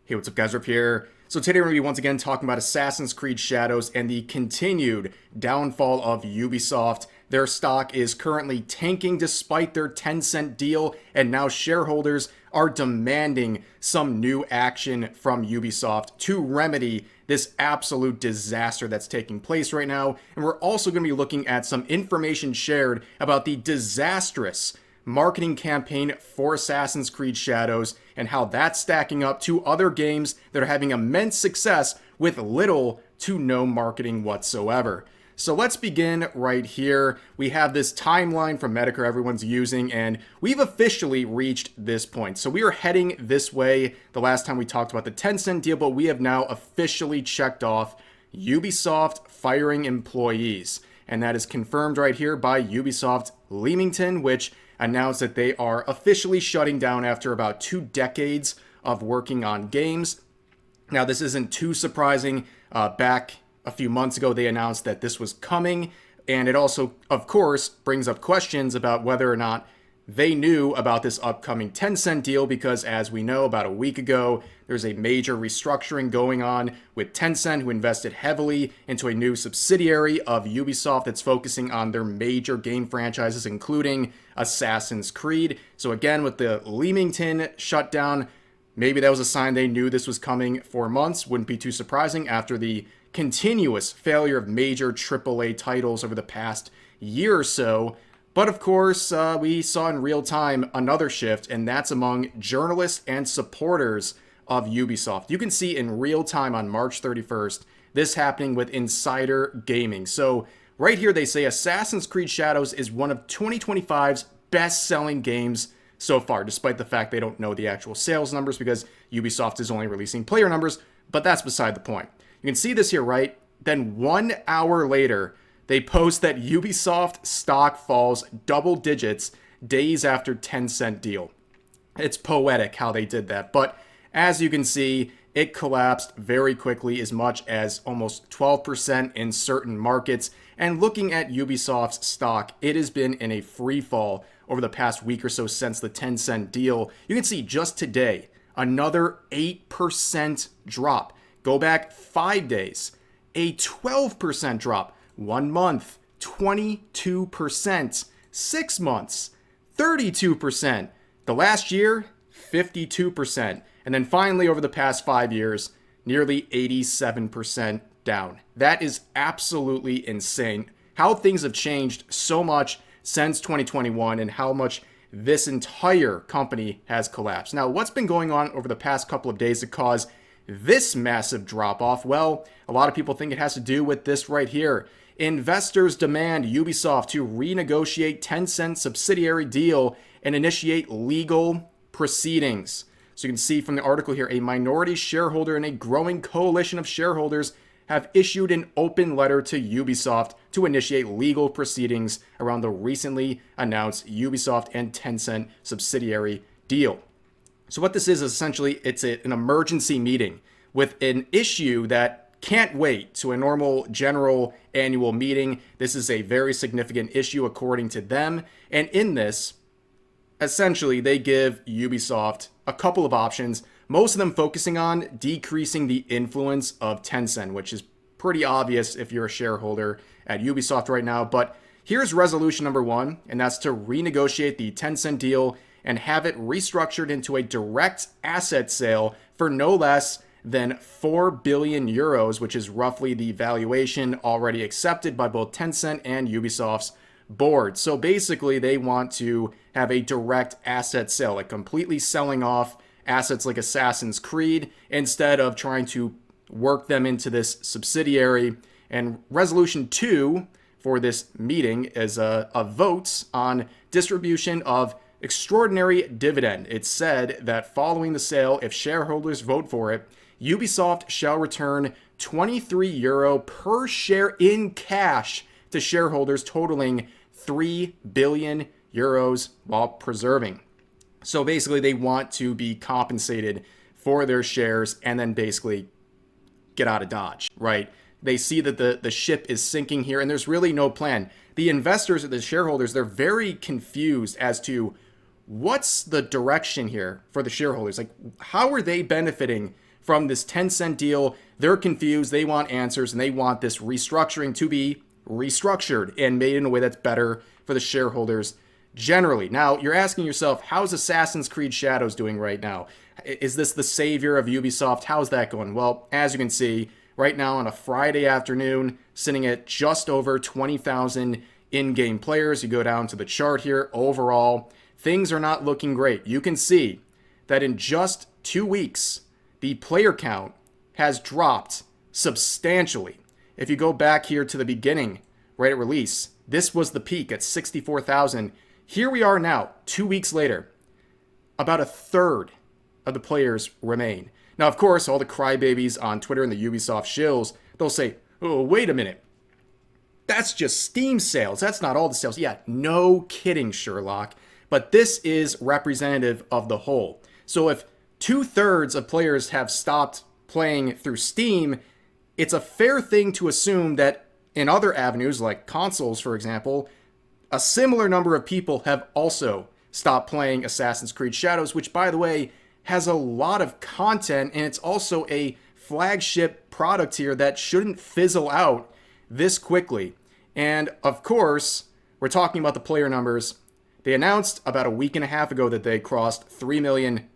Hey, what's up guys, Rip here. So today we're going to be once again talking about Assassin's Creed Shadows and the continued downfall of Ubisoft. Their stock is currently tanking despite their Tencent deal, and now shareholders are demanding some new action from Ubisoft to remedy this absolute disaster that's taking place right now. And we're also going to be looking at some information shared about the disastrous marketing campaign for Assassin's Creed Shadows and how that's stacking up to other games that are having immense success with little to no marketing whatsoever. So let's begin right here. We have this timeline from Medicare everyone's using, and we've officially reached this point. So we are heading this way the last time we talked about the Tencent deal, but we have now officially checked off Ubisoft firing employees. And that is confirmed right here by Ubisoft Leamington, which announced that they are officially shutting down after about 2 decades of working on games. Now, this isn't too surprising. Back a few months ago, they announced that this was coming, and it also, of course, brings up questions about whether or not they knew about this upcoming Tencent deal, because as we know, about a week ago, there's a major restructuring going on with Tencent, who invested heavily into a new subsidiary of Ubisoft that's focusing on their major game franchises, including Assassin's Creed. So again, with the Leamington shutdown, maybe that was a sign they knew this was coming for months. Wouldn't be too surprising after the continuous failure of major AAA titles over the past year or so. But of course, we saw in real time another shift, and that's among journalists and supporters of Ubisoft. You can see in real time on March 31st, this happening with Insider Gaming. So right here, they say Assassin's Creed Shadows is one of 2025's best-selling games so far, despite the fact they don't know the actual sales numbers because Ubisoft is only releasing player numbers, but that's beside the point. You can see this here, right? Then 1 hour later, they post that Ubisoft stock falls double digits days after Tencent deal. It's poetic how they did that, but as you can see, it collapsed very quickly, as much as almost 12% in certain markets. And looking at Ubisoft's stock, it has been in a free fall over the past week or so since the Tencent deal. You can see just today, another 8% drop. Go back 5 days, a 12% drop. 1 month, 22%. 6 months, 32%. The last year, 52%. And then finally, over the past 5 years, nearly 87% down. That is absolutely insane. How things have changed so much since 2021 and how much this entire company has collapsed. Now, what's been going on over the past couple of days to cause this massive drop-off? Well, a lot of people think it has to do with this right here. Investors demand Ubisoft to renegotiate Tencent subsidiary deal and initiate legal proceedings. So you can see from the article here, a minority shareholder and a growing coalition of shareholders have issued an open letter to Ubisoft to initiate legal proceedings around the recently announced Ubisoft and Tencent subsidiary deal. So what this is essentially, it's an emergency meeting with an issue that can't wait to a normal general annual meeting. This is a very significant issue according to them. And in this, essentially, they give Ubisoft a couple of options, most of them focusing on decreasing the influence of Tencent, which is pretty obvious if you're a shareholder at Ubisoft right now. But here's resolution number 1, and that's to renegotiate the Tencent deal and have it restructured into a direct asset sale for no less than 4 billion euros, which is roughly the valuation already accepted by both Tencent and Ubisoft's board. So basically, they want to have a direct asset sale, like completely selling off assets like Assassin's Creed instead of trying to work them into this subsidiary. And resolution 2 for this meeting is a vote on distribution of extraordinary dividend. It said that following the sale, if shareholders vote for it, Ubisoft shall return 23 euro per share in cash to shareholders, totaling 3 billion euros while preserving. So basically, they want to be compensated for their shares and then basically get out of Dodge, right? They see that the ship is sinking here, and there's really no plan. The investors or the shareholders, they're very confused as to what's the direction here for the shareholders. Like, how are they benefiting from this Tencent deal. They're confused, they want answers, and they want this restructuring to be restructured and made in a way that's better for the shareholders generally. Now, you're asking yourself, how's Assassin's Creed Shadows doing right now? Is this the savior of Ubisoft? How's that going? Well, as you can see, right now on a Friday afternoon, sitting at just over 20,000 in-game players. You go down to the chart here. Overall, things are not looking great. You can see that in just 2 weeks, the player count has dropped substantially. If you go back here to the beginning, right at release, this was the peak at 64,000. Here we are now, 2 weeks later. About a third of the players remain. Now, of course, all the crybabies on Twitter and the Ubisoft shills, they'll say, oh, wait a minute. That's just Steam sales. That's not all the sales. Yeah, no kidding, Sherlock. But this is representative of the whole. So if 2/3 of players have stopped playing through Steam, it's a fair thing to assume that in other avenues, like consoles, for example, a similar number of people have also stopped playing Assassin's Creed Shadows, which, by the way, has a lot of content, and it's also a flagship product here that shouldn't fizzle out this quickly. And of course, we're talking about the player numbers. They announced about a week and a half ago that they crossed 3 million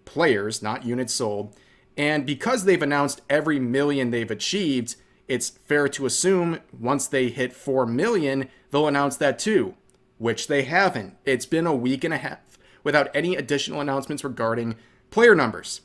players, not units sold. And because they've announced every million they've achieved, it's fair to assume once they hit 4 million, they'll announce that too, which they haven't. It's been a week and a half without any additional announcements regarding player numbers.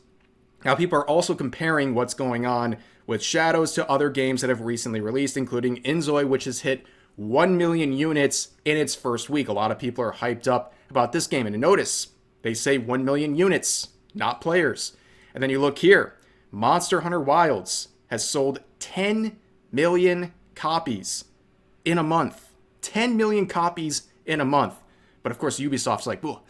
Now, people are also comparing what's going on with Shadows to other games that have recently released, including Inzoi, which has hit 1 million units in its first week. A lot of people are hyped up about this game. And notice, they say 1 million units, not players. And then you look here, Monster Hunter Wilds has sold 10 million copies in a month. 10 million copies in a month. But of course, Ubisoft's like, well,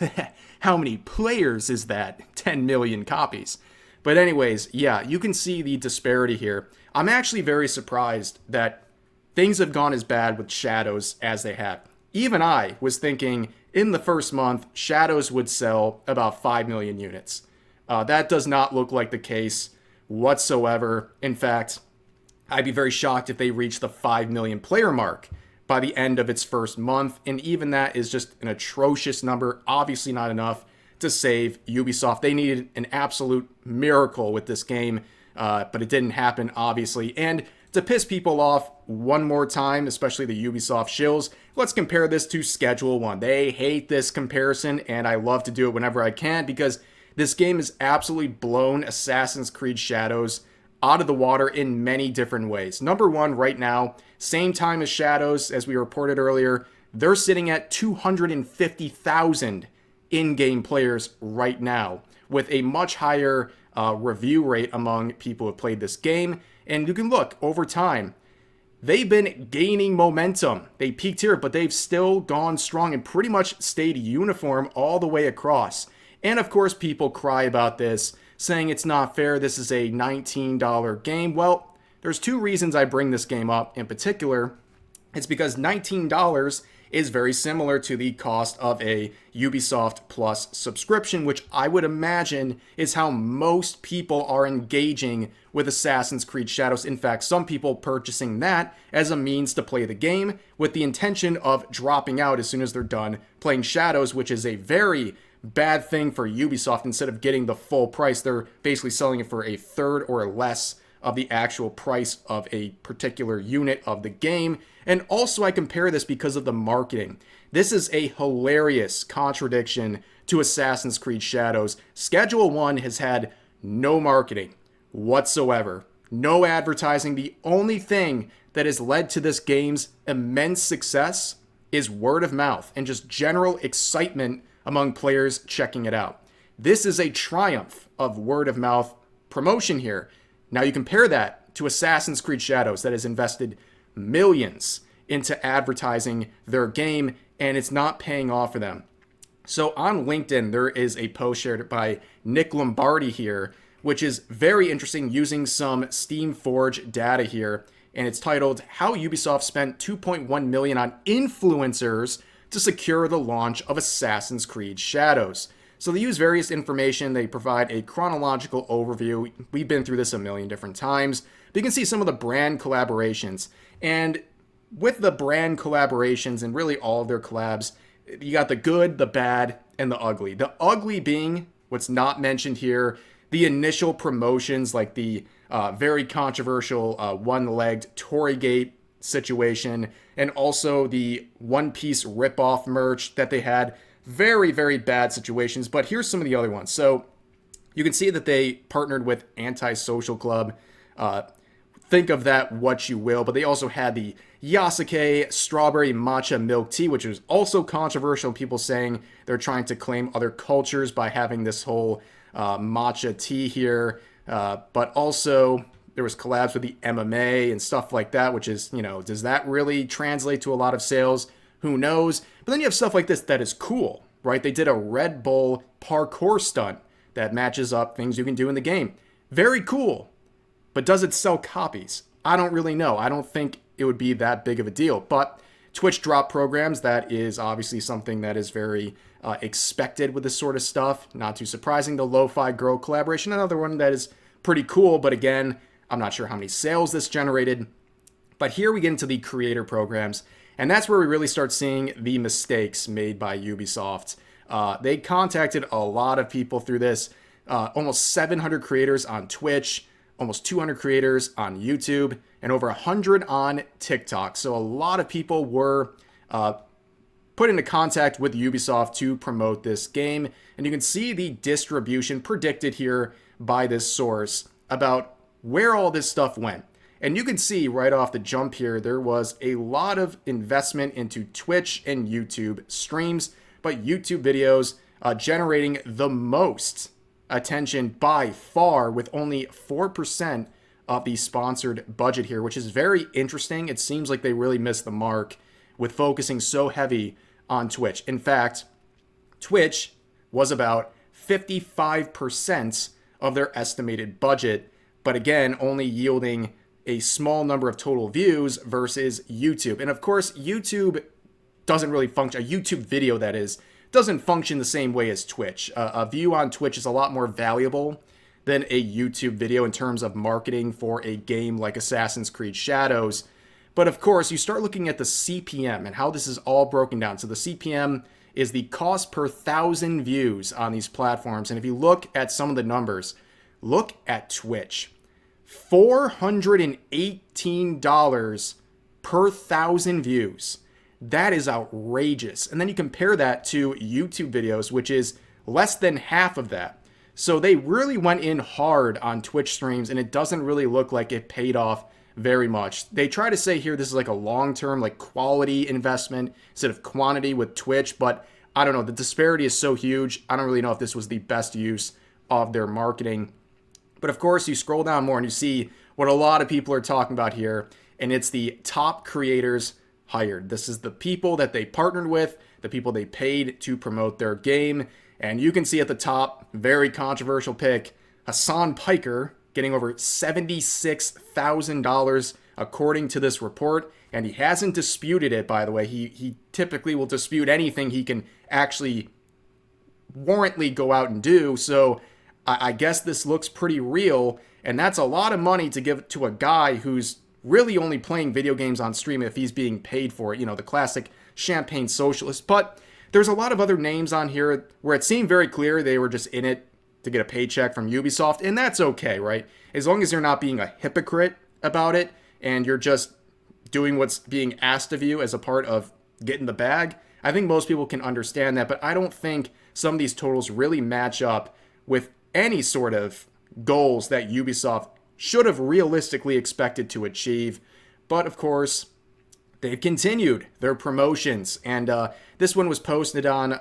how many players is that? 10 million copies. But anyways, yeah, you can see the disparity here. I'm actually very surprised that things have gone as bad with Shadows as they have. Even I was thinking in the first month, Shadows would sell about 5 million units. That does not look like the case whatsoever. In fact, I'd be very shocked if they reach the 5 million player mark by the end of its first month. And even that is just an atrocious number. Obviously not enough to save Ubisoft. They needed an absolute miracle with this game, but it didn't happen, obviously. And to piss people off one more time, especially the Ubisoft shills, let's compare this to Schedule 1. They hate this comparison, and I love to do it whenever I can because this game has absolutely blown Assassin's Creed Shadows out of the water in many different ways. Number one, right now, same time as Shadows, as we reported earlier, they're sitting at 250,000 in-game players right now, with a much higher review rate among people who have played this game. And you can look, over time, they've been gaining momentum. They peaked here, but they've still gone strong and pretty much stayed uniform all the way across. And of course, people cry about this, saying it's not fair, this is a $19 game. Well, there's two reasons I bring this game up in particular. It's because $19 is very similar to the cost of a Ubisoft Plus subscription, which I would imagine is how most people are engaging with Assassin's Creed Shadows. In fact, some people purchasing that as a means to play the game with the intention of dropping out as soon as they're done playing Shadows, which is a very bad thing for Ubisoft. Instead of getting the full price, they're basically selling it for a third or less of the actual price of a particular unit of the game. And also I compare this because of the marketing. This is a hilarious contradiction to Assassin's Creed Shadows. Schedule 1 has had no marketing whatsoever. No advertising. The only thing that has led to this game's immense success is word of mouth and just general excitement among players checking it out. This is a triumph of word of mouth promotion here. Now you compare that to Assassin's Creed Shadows that has invested millions into advertising their game, and it's not paying off for them. So on LinkedIn, there is a post shared by Nick Lombardi here, which is very interesting, using some Steamforge data here, and it's titled, How Ubisoft Spent $2.1 million on Influencers to Secure the Launch of Assassin's Creed Shadows. So they use various information. They provide a chronological overview. We've been through this a million different times. But you can see some of the brand collaborations. And with the brand collaborations and really all of their collabs, you got the good, the bad, and the ugly. The ugly being what's not mentioned here, the initial promotions like the very controversial one-legged Torygate situation, and also the One Piece ripoff merch that they had. Very, very bad situations, but here's some of the other ones. So you can see that they partnered with Anti-Social Club. Think of that what you will, but they also had the Yasuke strawberry matcha milk tea, which was also controversial. People saying they're trying to claim other cultures by having this whole matcha tea here. But also there was collabs with the MMA and stuff like that, which is, does that really translate to a lot of sales? Who knows? But then you have stuff like this that is cool, right? They did a Red Bull parkour stunt that matches up things you can do in the game. Very cool. But does it sell copies? I don't really know. I don't think it would be that big of a deal. But Twitch drop programs, that is obviously something that is very expected with this sort of stuff. Not too surprising. The Lo-Fi Girl collaboration, another one that is pretty cool. But again, I'm not sure how many sales this generated. But here we get into the creator programs. And that's where we really start seeing the mistakes made by Ubisoft. They contacted a lot of people through this. Almost 700 creators on Twitch, almost 200 creators on YouTube, and over 100 on TikTok. So a lot of people were put into contact with Ubisoft to promote this game. And you can see the distribution predicted here by this source about where all this stuff went. And you can see right off the jump here, there was a lot of investment into Twitch and YouTube streams, but YouTube videos generating the most attention by far, with only 4% of the sponsored budget here, which is very interesting. It seems like they really missed the mark with focusing so heavy on Twitch. In fact, Twitch was about 55% of their estimated budget, but again, only yielding a small number of total views versus YouTube. And of course, YouTube doesn't really function. A YouTube video, that is, doesn't function the same way as Twitch. A view on Twitch is a lot more valuable than a YouTube video in terms of marketing for a game like Assassin's Creed Shadows. But of course, you start looking at the CPM and how this is all broken down. So the CPM is the cost per 1,000 views on these platforms. And if you look at some of the numbers, look at Twitch. $418 per 1,000 views. That is outrageous. And then you compare that to YouTube videos, which is less than half of that. So they really went in hard on Twitch streams, and it doesn't really look like it paid off very much. They try to say here this is like a long-term, like quality investment instead of quantity with Twitch, but I don't know. The disparity is so huge. I don't really know if this was the best use of their marketing. But of course, you scroll down more and you see what a lot of people are talking about here, and it's the top creators hired. This is the people that they partnered with, the people they paid to promote their game. And you can see at the top, very controversial pick, Hassan Piker getting over $76,000 according to this report. And he hasn't disputed it, by the way. He typically will dispute anything he can actually warrantly go out and do. So I guess this looks pretty real, and that's a lot of money to give to a guy who's really only playing video games on stream if he's being paid for it, the classic champagne socialist. But there's a lot of other names on here where it seemed very clear they were just in it to get a paycheck from Ubisoft, and that's okay, right? As long as you're not being a hypocrite about it and you're just doing what's being asked of you as a part of getting the bag, I think most people can understand that. But I don't think some of these totals really match up with any sort of goals that Ubisoft should have realistically expected to achieve. But of course, they've continued their promotions. And this one was posted on,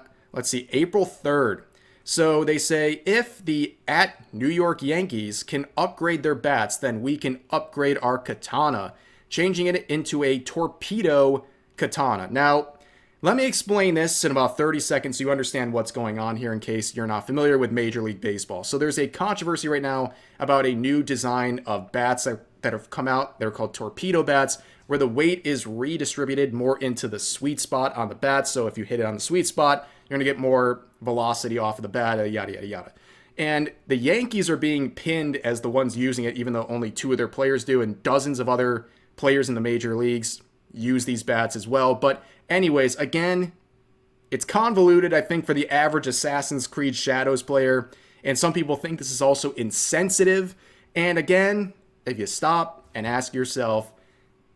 April 3rd. So they say, if the @New York Yankees can upgrade their bats, then we can upgrade our katana, changing it into a torpedo katana. Now, let me explain this in about 30 seconds so you understand what's going on here in case you're not familiar with Major League Baseball. So there's a controversy right now about a new design of bats that have come out. They're called torpedo bats, where the weight is redistributed more into the sweet spot on the bat. So if you hit it on the sweet spot, you're going to get more velocity off of the bat, yada, yada, yada. And the Yankees are being pinned as the ones using it, even though only 2 of their players do, and dozens of other players in the major leagues use these bats as well. But anyways, again, it's convoluted, I think, for the average Assassin's Creed Shadows player. And some people think this is also insensitive. And again, if you stop and ask yourself,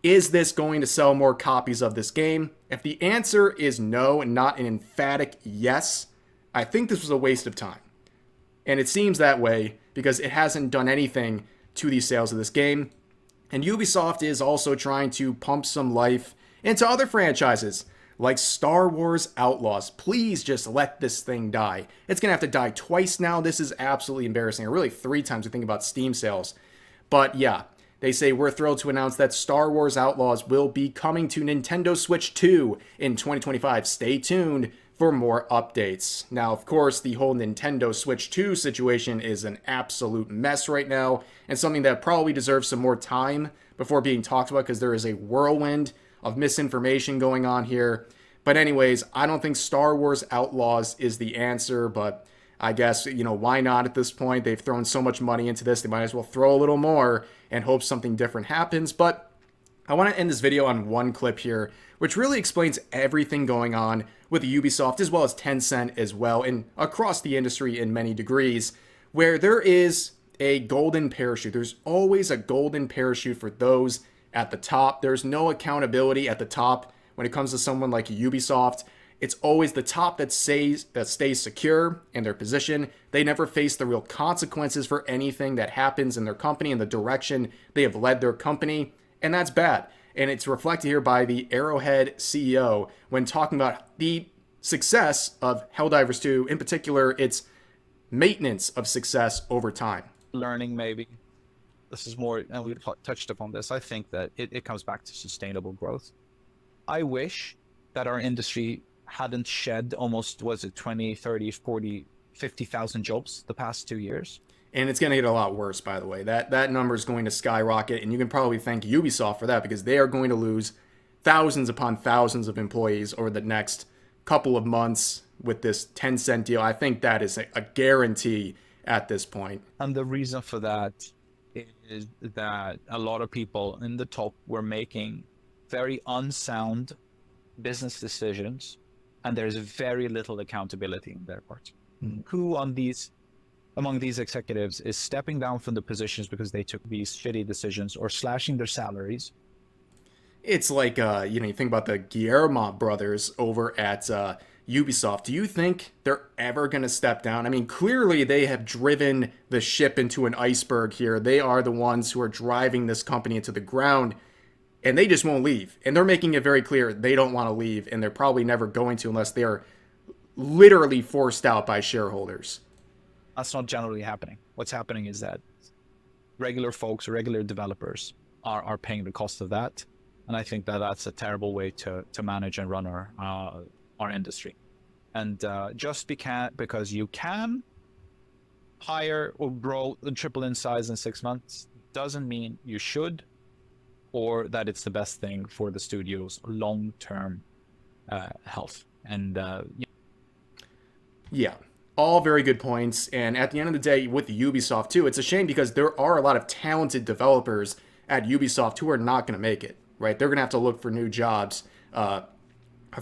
is this going to sell more copies of this game? If the answer is no and not an emphatic yes, I think this was a waste of time. And it seems that way because it hasn't done anything to the sales of this game. And Ubisoft is also trying to pump some life into other franchises like Star Wars Outlaws. Please just let this thing die. It's going to have to die twice now. This is absolutely embarrassing. Or really 3 times we think about Steam sales. But yeah, they say we're thrilled to announce that Star Wars Outlaws will be coming to Nintendo Switch 2 in 2025. Stay tuned for more updates. Now, of course, the whole Nintendo Switch 2 situation is an absolute mess right now, and something that probably deserves some more time before being talked about because there is a whirlwind of misinformation going on here. But anyways, I don't think Star Wars Outlaws is the answer, but I guess, why not at this point? They've thrown so much money into this, they might as well throw a little more and hope something different happens. But I want to end this video on one clip here, which really explains everything going on with Ubisoft as well as Tencent as well, and across the industry in many degrees, where there is a golden parachute. There's always a golden parachute for those at the top. There's no accountability at the top when it comes to someone like Ubisoft. It's always the top that stays secure in their position. They never face the real consequences for anything that happens in their company and the direction they have led their company. And that's bad. And it's reflected here by the Arrowhead CEO when talking about the success of Helldivers 2, in particular, its maintenance of success over time. Learning, maybe. This is more, and we touched upon this, I think that it comes back to sustainable growth. I wish that our industry hadn't shed almost, 20, 30, 40, 50,000 jobs the past 2 years. And it's going to get a lot worse, by the way. That number is going to skyrocket, and you can probably thank Ubisoft for that because they are going to lose thousands upon thousands of employees over the next couple of months with this Tencent deal. I think that is a guarantee at this point. And the reason for that is that a lot of people in the top were making very unsound business decisions, and there's very little accountability in their part. Who among these executives is stepping down from the positions because they took these shitty decisions or slashing their salaries? It's like, you think about the Guillermo brothers over at Ubisoft. Do you think they're ever going to step down? I mean, clearly they have driven the ship into an iceberg here. They are the ones who are driving this company into the ground, and they just won't leave. And they're making it very clear they don't want to leave, and they're probably never going to unless they are literally forced out by shareholders. That's not generally happening. What's happening is that regular folks, regular developers are paying the cost of that. And I think that that's a terrible way to manage and run our industry. And just because you can hire or grow and triple in size in 6 months doesn't mean you should, or that it's the best thing for the studio's long-term health. And yeah. All very good points, and at the end of the day, with Ubisoft too, it's a shame because there are a lot of talented developers at Ubisoft who are not going to make it, right? They're going to have to look for new jobs. Of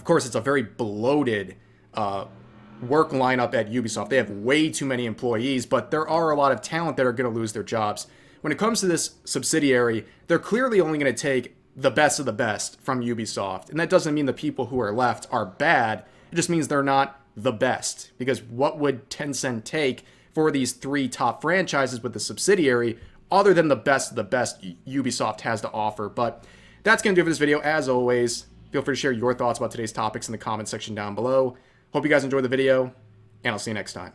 course, it's a very bloated work lineup at Ubisoft. They have way too many employees, but there are a lot of talent that are going to lose their jobs. When it comes to this subsidiary, they're clearly only going to take the best of the best from Ubisoft, and that doesn't mean the people who are left are bad. It just means they're not the best, because what would Tencent take for these 3 top franchises with the subsidiary other than the best of the best Ubisoft has to offer? But that's going to do it for this video. As always, feel free to share your thoughts about today's topics in the comment section down below. Hope you guys enjoyed the video, and I'll see you next time.